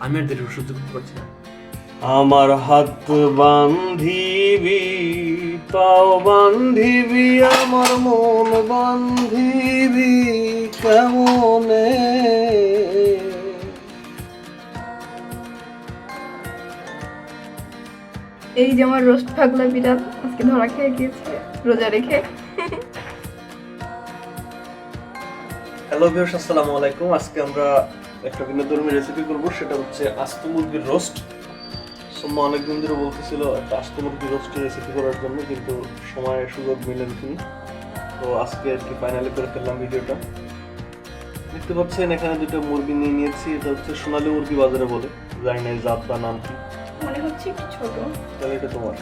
আমি আর দেরি সহ্য করতে পারছি না। আমার হাত বান্ধিবি, পাও বান্ধিবি, আমার মন বান্ধিবি কেমনে। এই যে আমার রোস্ট পাগলা বিড়াল আজকে ধরা খেয়ে গিয়েছে রোজা রেখে। হ্যালো ভিউয়ার্স, আসসালামু আলাইকুম। আজকে আমরা একটা ভিন্নধর্মী রেসিপি করব, সেটা হচ্ছে আস্ত মুরগির রোস্ট। সোম্মা অনেকদিন ধরে বলতেছিল একটা আস্ত মুরগির রোস্টের রেসিপি করার জন্য, কিন্তু সময় সুযোগ মিলে উঠেনি। তো আজকে আর কি ফাইনালি করে ফেললাম ভিডিওটা। দেখতে পাচ্ছেন এখানে দুটো মুরগি নিয়ে নিয়েছি। এটা হচ্ছে সোনালী মুরগি বাজারে বলে, জানি না জাত বা নাম কি, মনে হচ্ছে একটু ছোট। তাহলে এটা তোমার।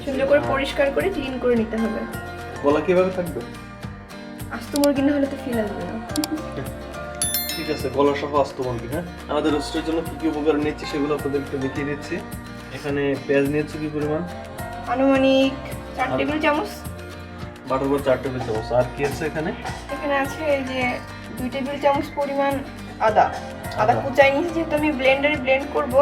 সুন্দর করে পরিষ্কার করে ক্লিন করে নিতে হবে। গলা কিভাবে থাকবে? আস্ত মুরগি না হলে তো ফিল আসবে না। ঠিক আছে, গলা সহ আস্ত মুরগি। হ্যাঁ, আমাদের রোস্টের জন্য কি কি উপকরণ নিচ্ছি সেগুলো আপনাদের একটু দেখিয়ে দিচ্ছি। এখানে পেঁয়াজ নিয়েছি কি পরিমাণ? আনুমানিক 4 টেবিল চামচ। বাটার উপর 4 টেবিল চামচ। আর কি আছে এখানে? এখানে আছে এই যে 2 টেবিল চামচ পরিমাণ আদা কুচাই নিয়েছি, যেহেতু আমি ব্লেন্ডারে ব্লেন্ড করব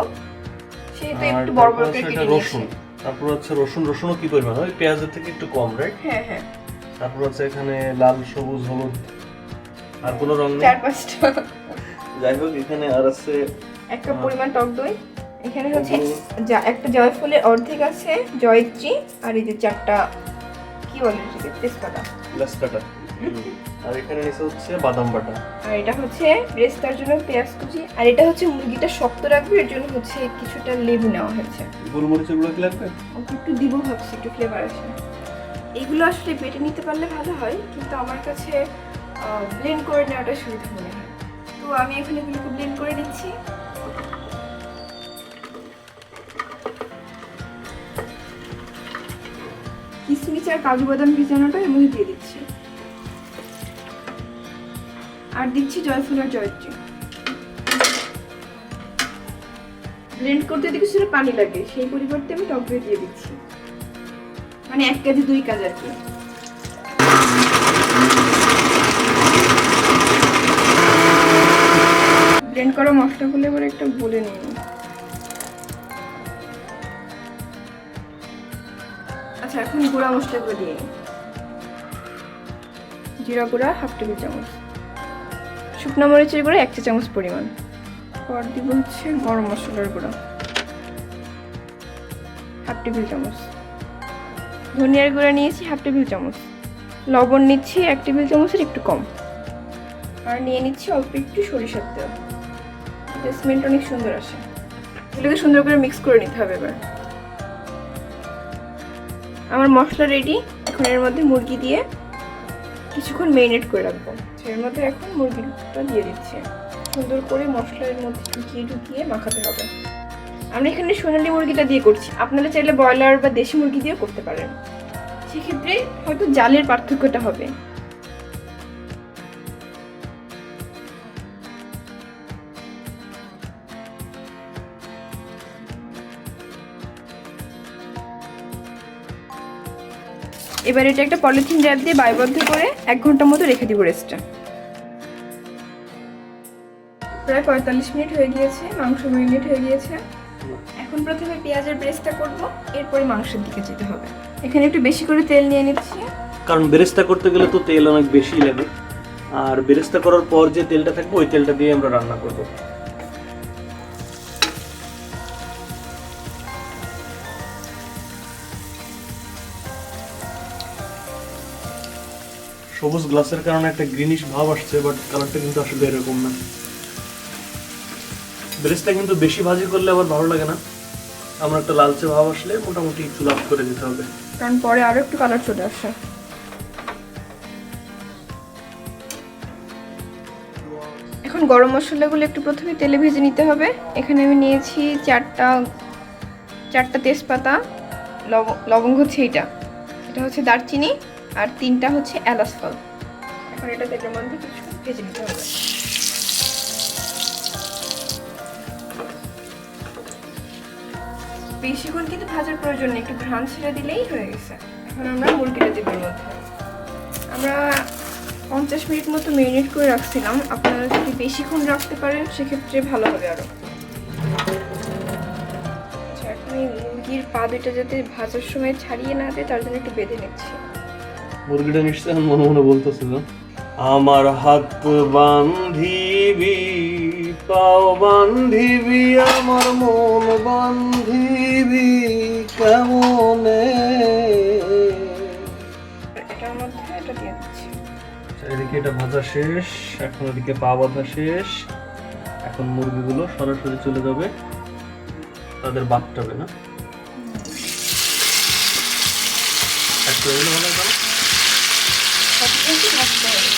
সেহেতু একটু বড় বড় করে কেটে নিয়েছি। তারপর হচ্ছে রসুনও কি পরিমাণ? ওই পেঁয়াজের থেকে একটু কম, রাইট? হ্যাঁ হ্যাঁ। তারপর হচ্ছে এখানে লাল, সবুজ, হলুদ, আর কোনো রং নেই? 4-5টা। যাই হোক, এখানে আর আছে 1 কাপ পরিমাণ টক দই। এখানে হচ্ছে একটা জয়ফলের অর্ধেক আছে, জয়ত্রী, আর এই যে 4টা কি বলে এটাকে, তেজপাতা, লাস্কাটা। আর এখানে নিচে হচ্ছে বাদাম বাটা। আর এটা হচ্ছে রেস্তার জন্য পেঁয়াজ কুচি। আর এটা হচ্ছে মুরগিটা শক্ত রাখবে, এর জন্য হচ্ছে কিছুটা লেবু নেওয়া হয়েছে। গোলমরিচের গুঁড়ো কি লাগবে? একটু দিব ভাবছি, একটু ফ্লেভার আসে। এইগুলো আসলে বেটে নিতে পারলে ভালো হয়, কিন্তু আমার কাছে ব্লেন্ড করে নেওয়াটা সুবিধা মনে হয়। তো আমি এখন এগুলোকে ব্লেন্ড করে নিচ্ছি। কিশমিশ আর কাজু বাদাম ভেজানোটা এর মধ্যে দিয়ে দিচ্ছি, আর দিচ্ছি জয়ফল আর জয়ত্রী। ব্লেন্ড করতে যদি কিছুটা পানি লাগে, সেই পরিবর্তে আমি টক দই দিয়ে দিচ্ছি, মানে 1 কেজি 2 কাজ আর কি। ব্লেন্ড করা মশলাগুলো এবার একটা বলে নিই। আচ্ছা, এখন গুঁড়া মশলাগুলো দিয়ে নিই। জিরা গুঁড়া 1/2 টেবিল চামচ, শুকনো মরিচের গুঁড়া 1 চা চামচ পরিমাণ, পর দিব হচ্ছে গরম মশলার গুঁড়া 1/2 টেবিল চামচ, ধনিয়ার গুঁড়া নিয়েছি 1/2 টেবিল চামচ, লবণ নিচ্ছি 1 টেবিল চামচের একটু কম, আর নিয়ে নিচ্ছি অল্প একটু সরিষার তেল। স্মেলটা অনেক সুন্দর আসে। এগুলোকে সুন্দর করে মিক্স করে নিতে হবে। এবার আমার মশলা রেডি। এখন এর মধ্যে মুরগি দিয়ে কিছুক্ষণ মেরিনেট করে রাখবো। এর মধ্যে এখন মুরগিটা দিয়ে দিচ্ছি, সুন্দর করে মশলার মধ্যে ঢুকিয়ে মাখাতে হবে। আমরা এখানে সোনালী মুরগিটা দিয়ে করছি, আপনারা চাইলে ব্রয়লার বা দেশি মুরগি দিয়েও করতে পারেন। সেক্ষেত্রে হয়তো জালের পার্থক্যটা হবে। এবার এটা একটা পলিথিন র্যাপ দিয়ে বায়বদ্ধ করে 1 ঘন্টা মতো রেখে দিব রেস্টে। প্রায় 45 মিনিট হয়ে গিয়েছে, মাংস ম্যারিনেট হয়ে গিয়েছে। এখন প্রথমে পেঁয়াজের ব্রেস্তা করব, এরপরে মাংসের দিকে যেতে হবে। এখানে একটু বেশি করে তেল নিয়ে নিচ্ছি, কারণ বেরেস্তা করতে গেলে তো তেল অনেক বেশি লাগে, আর বেরেস্তা করার পর যে তেলটা থাকবে ওই তেলটা দিয়ে আমরা রান্না করব। সবুজ গ্লাসের কারণে একটা গ্রিনিশ ভাব আসছে, বাট কালারটা কিন্তু আসলে এরকম না। বেরেস্তা কিন্তু বেশি ভাজি করলে আবার ভালো লাগে না, আমার একটা লালচে ভাব আসলে মোটামুটি একটু লাল করে দিতে হবে, কারণ পরে আরো একটু কালার চলে আসে। এখন গরম মশলাগুলো একটু প্রথমে তেলে ভেজে নিতে হবে। এখানে আমি নিয়েছি 4টা তেজপাতা, লবঙ্গ হচ্ছে এটা হচ্ছে দারচিনি, আর 3টা হচ্ছে এলাচ ফল। এখন এটা তেলের মধ্যে কিছু ভেজে নিতে হবে। বেশিক্ষণ কিন্তু ভাজার প্রয়োজন নেই, একটু ঘ্রাণ ছেড়ে দিলেই হয়ে গেছে। এখন আমরা মুরগিটা দেব এর মধ্যে। আমরা 50 মিনিট মতো মেরিনেট করে রাখছিলাম। আপনারা যদি বেশিক্ষণ রাখতে পারেন সেক্ষেত্রে ভালো হবে আরো। আচ্ছা, এখন এই মুরগির পা দুইটা যাতে ভাজার সময় ছাড়িয়ে না দেয় তার জন্য একটু বেঁধে নিচ্ছি। মুরগিটা নিশ্চয় এখন মনে মনে বলতেছিল, আমার হাত বান্ধিবি, পাও বান্ধিবি, আমার মন বান্ধিবি কেমনে। এটার মধ্যে এটা দিয়ে দিচ্ছি। এদিকে এটা ভাজা শেষ, এখন ওদিকে পা বাঁধা শেষ। এখন মুরগিগুলো সরাসরি চলে যাবে তাদের বাথটাবে না। একটা হলো ভালো গেল। সবকিছু ভাজতে হবে।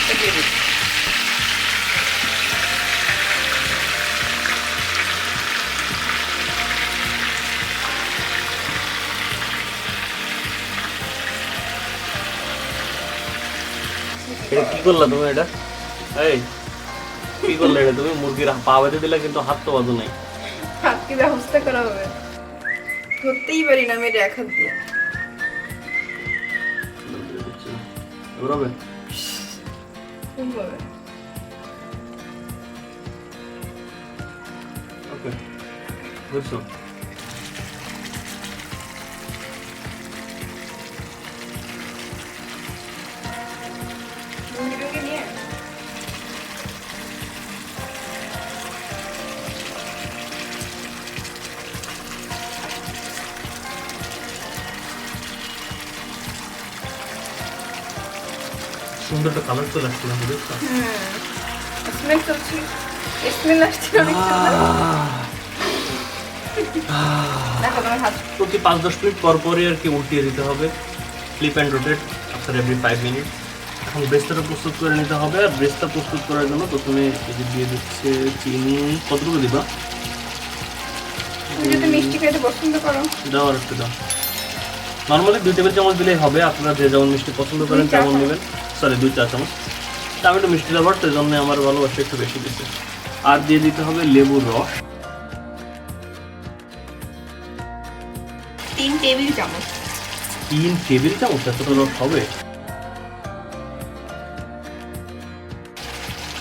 এটা দিয়ে দিচ্ছি। এটা কি করলা তুমি? এটা এই কি করলে? এটা তুমি মুরগির পা বেঁধে দিলে কিন্তু হাত তো বাঁধো নাই। হাতকে ব্যবস্থা করা হবে, ধরতেই পারি না আমি এক হাত দিয়ে। ঘুরাবে কিভাবে? ওকে, বুঝছো? মুরগিটাকে নিয়ে সুন্দর একটা কালার চলে আসছিল বুঝছো? স্মেল করছি, স্মেল আসছে অনেক সুন্দর। দেখো তোমার হাত। প্রতি 5-10 মিনিট পর পরই আর কি উল্টিয়ে দিতে হবে, flip and rotate after every 5 minute. এখন ব্রেস্তাটা প্রস্তুত করে নিতে হবে। আর ব্রেস্তা প্রস্তুত করার জন্য প্রথমে এই দিয়ে দিচ্ছে চিনি। কতটুকু দিবা? তুমি যদি মিষ্টি খেতে পছন্দ করো দাও, আর একটু দাও। নর্মালি 2 টেবিল চামচ দিলেই হবে, আপনারা যে যেমন মিষ্টি পছন্দ করেন তেমন নেবেন। সরি 2 চা চামচ। তা আমি একটু মিষ্টি লাভার, তো এই জন্য আমার ভালোবাসা একটু বেশি দিচ্ছে। আর দিয়ে দিতে হবে লেবুর রস 3 টেবিল চামচ। 3 টেবিল চামচ? এতটা রস হবে?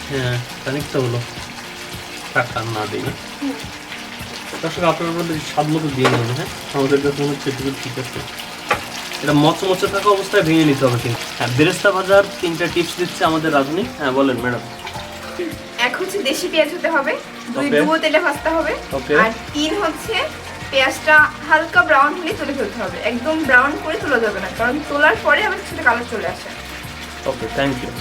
হ্যাঁ, খানিকটা হলো। টাকা না দিই না। দর্শক আপনার মধ্যে স্বাদ মতো দিয়ে নেবেন। হ্যাঁ, আমাদের কাছে মনে হচ্ছে এটুকু ঠিক আছে। এটা মচমচে থাকা অবস্থায় ভেঙে নিতে হবে কিন্তু। হ্যাঁ, বেরেস্তা ভাজার 3টা টিপস দিচ্ছে আমাদের রাঁধুনি। হ্যাঁ বলেন ম্যাডাম। এক হচ্ছে দেশি পেঁয়াজ হতে হবে, 2 ডুবো তেলে ভাজতে হবে, আর 3 হচ্ছে পেঁয়াজটা হালকা ব্রাউন হলে তুলে ফেলতে হবে। একদম ব্রাউন করে তোলা যাবে না, কারণ তোলার পরে আবার কিছুটা কালার চলে আসে। ওকে, থ্যাংক ইউ।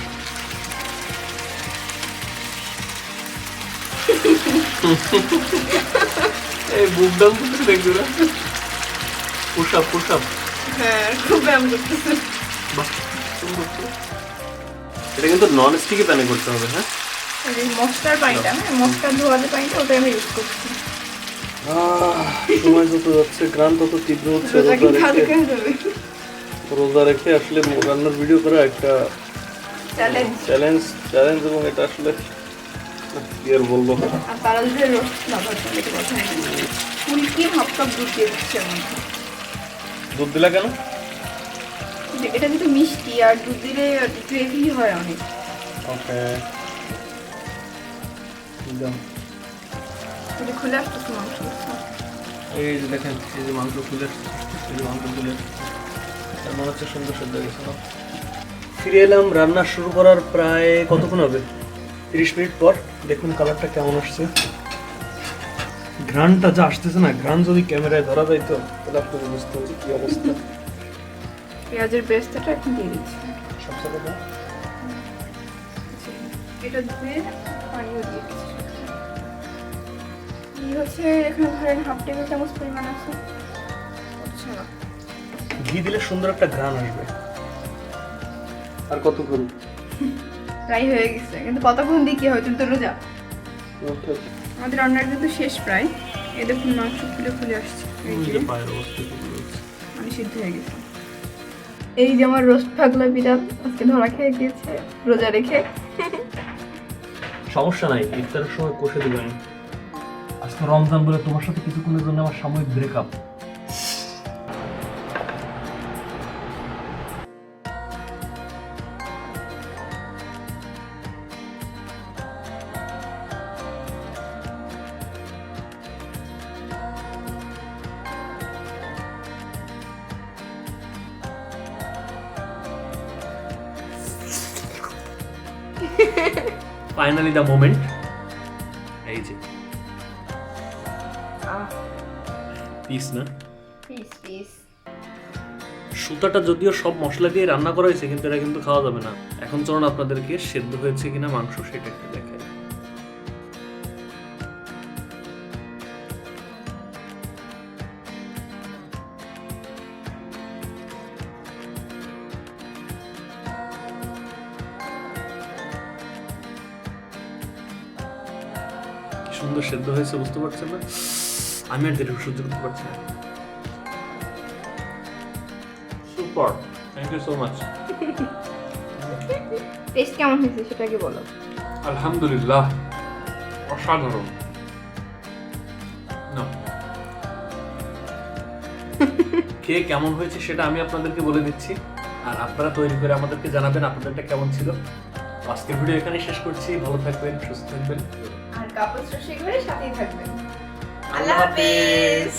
এই বুক ডাউন করতে দেখছো না? Push up. হ্যাঁ, খুব ব্যায়াম করতেছে। বাহ, সুন্দর তো। এটা কিন্তু নন স্টিকি প্যানে করতে হবে। হ্যাঁ, এই মশলার পানিটা, মশলা ধোয়াতে পানিটা ওটা আমি ইউজ করছি। সময় যত যাচ্ছে গ্রাম তত তীব্র হচ্ছে। রোজা রেখে আসলে রান্নার ভিডিও করা একটা চ্যালেঞ্জ, এবং এটা আসলে কি আর বলবো। আর তারা যদি রোস্ট না ভাজে এটা কথা নেই। ফুলকি হাফ কাপ দুধ দিয়ে দিচ্ছি আমি। দুধ দিলা কেন? এটা কিন্তু মিষ্টি, আর দুধ দিলে গ্রেভি হয় অনেক। ওকে, খুলে আসতেছে মাংস। এই যে দেখেন, এই যে মাংস খুলে আসছে, মনে হচ্ছে সুন্দর সেদ্ধ হয়ে গেছে না? ফিরে এলাম রান্না শুরু করার প্রায় কতক্ষণ হবে, 30 মিনিট পর। দেখুন কালারটা কেমন আসছে, ঘ্রাণটা যা আসতেছে না, ঘ্রাণ যদি ক্যামেরায় ধরা যাইতো তাহলে আপনাকে বুঝতে হবে কি অবস্থা। পেঁয়াজের পেস্টটা এখন দিয়ে দিচ্ছি সব সাথে। এটা ধুয়ে পানিও দিয়ে দিচ্ছি। হচ্ছে এখানে ধরেন হাফ টেবিল চামচ পরিমাণ আছে। আচ্ছা, ঘি দিলে সুন্দর একটা ঘ্রাণ আসবে। আর কতক্ষণ? প্রায় হয়ে গেছে, কিন্তু কতক্ষণ দিয়ে কি হয়, তুমি তো রোজা। আমাদের রান্নার কিন্তু শেষ প্রায়। এই দেখুন মাংস ফুলে আসছে, মানে সিদ্ধ হয়ে গেছে। এই যে আমার রোস্ট পাগলা বিড়াল আজকে ধরা খেয়ে গিয়েছে রোজা রেখে। সমস্যা নাই, ইফতারের সময় কষে দিবেন। আজকে রমজান বলে তোমার সাথে কিছুক্ষণের জন্য আমার সাময়িক ব্রেকআপ। Finally the moment. এই যে পিস না, পিস সুতাটা যদিও সব মশলা দিয়ে রান্না করা হয়েছে, কিন্তু এটা কিন্তু খাওয়া যাবে না। এখন চলুন আপনাদেরকে সেদ্ধ হয়েছে কিনা মাংস সেটা একটু দেখেন। সুন্দর সেদ্ধ হয়েছে, বুঝতে পারছেন না? আমি আর যেটা সহ্য করতে পারছি না। Super, thank you so much. Taste কেমন হয়েছে সেটাকে বলো। আলহামদুলিল্লাহ, অসাধারণ। না, খেয়ে কেমন হয়েছে সেটা আমি আপনাদেরকে বলে দিচ্ছি, আর আপনারা তৈরি করে আমাদেরকে জানাবেন আপনাদেরটা কেমন ছিল। আজকের ভিডিও এখানে শেষ করছি। ভালো থাকবেন, সুস্থ থাকবেন, আর কাপড় সাথেই থাকবেন। আল্লাহ হাফেজ।